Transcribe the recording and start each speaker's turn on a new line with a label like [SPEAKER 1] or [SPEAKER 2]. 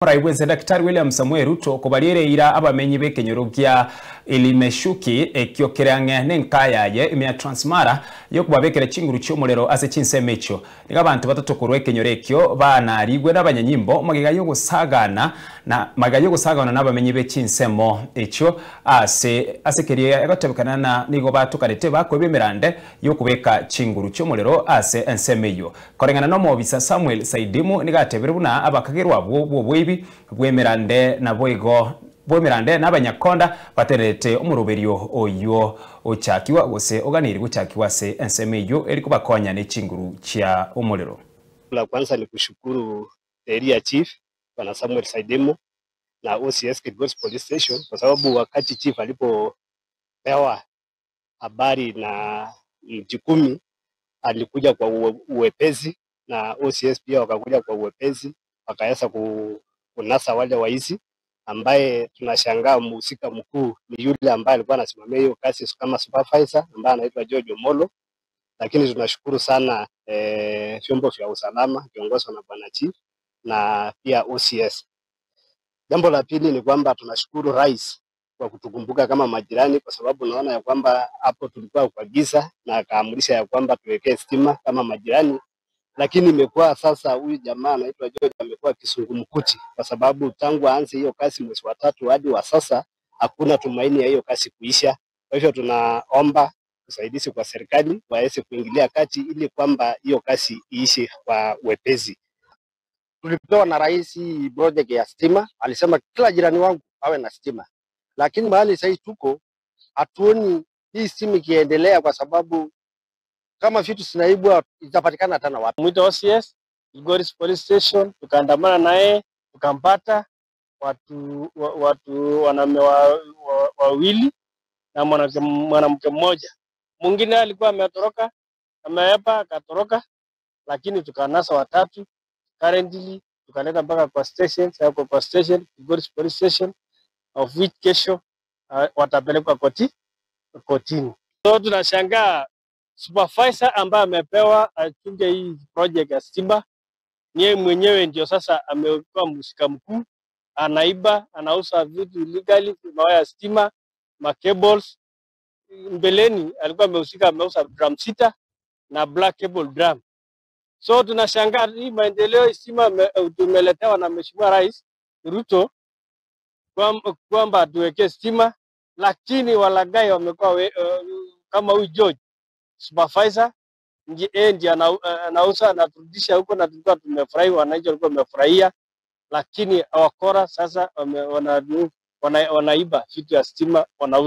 [SPEAKER 1] Raiweze Daktari William Samuel Ruto kubaliereira abamenyi bekenyero bya Elimeshuki ekyokerange nenkayaye imya transmara yo kubabekera chinguru cy'umurero ase chinsemecho niga abantu batatu kurwe kenyoro ekyo banarigwe n'abanyanyimbo magigayo gusagana n'abamenyi be chinsemo ekyo asekeriye agatebekana nigo batukarete bakwe bemerande yo kubeka chinguru cy'umurero ase ensemeyo korengana no mobisa Samuel Saidimu niga ateberuna abakagerwa bwo bwemerande na bwemerande n'abanyakonda baterete umuroberio oyo ochakiwa gose oganiri guchakiwa se ensemeyo eriko bakonya n'echinguru kya umuriro.
[SPEAKER 2] La kwanza ni kushukuru area chief bwana Samuel Saidimu na OCS Kilgoris Police Station kwa sababu wakati chief alipopewa habari na mjukumi alikuja kwa uwepesi na OCS pia wakakuja kwa uwepesi wakaweza kunasa wale waizi, ambaye tunashangaa mhusika mkuu ni yule ambaye alikuwa anasimamia hiyo kazi kama supervisor ambaye anaitwa George Omolo. Lakini tunashukuru sana vyombo vya usalama viongozwa na bwana chief na pia OCS. Jambo la pili ni kwamba tunashukuru rais kwa kutukumbuka kama majirani, kwa sababu naona ya kwamba hapo tulikuwa kwa giza na akaamrisha ya kwamba tuwekee stima kama majirani. Lakini imekuwa sasa huyu jamaa anaitwa George amekuwa kisungumkuti, kwa sababu tangu aanze hiyo kazi mwezi wa 3 hadi wa sasa hakuna tumaini ya hiyo kazi kuisha. Kwa hivyo tunaomba usaidizi kwa serikali waweze kuingilia kati ili kwamba hiyo kazi iishe kwa wepesi.
[SPEAKER 3] Tulipewa na rais hii project ya stima, alisema kila jirani wangu awe na stima. Lakini mahali sasa tuko hatuoni hii stima ikiendelea, kwa sababu kama vitu sinaibwa itapatikana tena wapi?
[SPEAKER 4] Mwito OCS Kilgoris Police Station, tukaandamana naye tukampata watu wanaume wawili na mwanamke mmoja. Mwingine alikuwa ametoroka, ameepa akatoroka, lakini tukanasa watatu. Currently tukaleta mpaka kwa station, kwa station Kilgoris Police Station, of which kesho watapelekwa kotini. So tunashangaa supervisor ambaye amepewa achunge hii project ya stima, yeye mwenyewe ndio sasa amekuwa mhusika mkuu, anaiba, anauza vitu illegally, mawaya stima, cables. Mbeleni alikuwa amehusika, ameuza drum 6 na black cable drum. So tunashangaa hii maendeleo stima tumeletewa na Mheshimiwa Rais Ruto kwamba tuweke stima, lakini walagai wamekuwa kama huyu George supervisor ndiye anauza na turudisha huko, na tulikuwa tumefurahi, wananchi walikuwa wamefurahia. Lakini awakora sasa wanaiba vitu ya stima wanauza.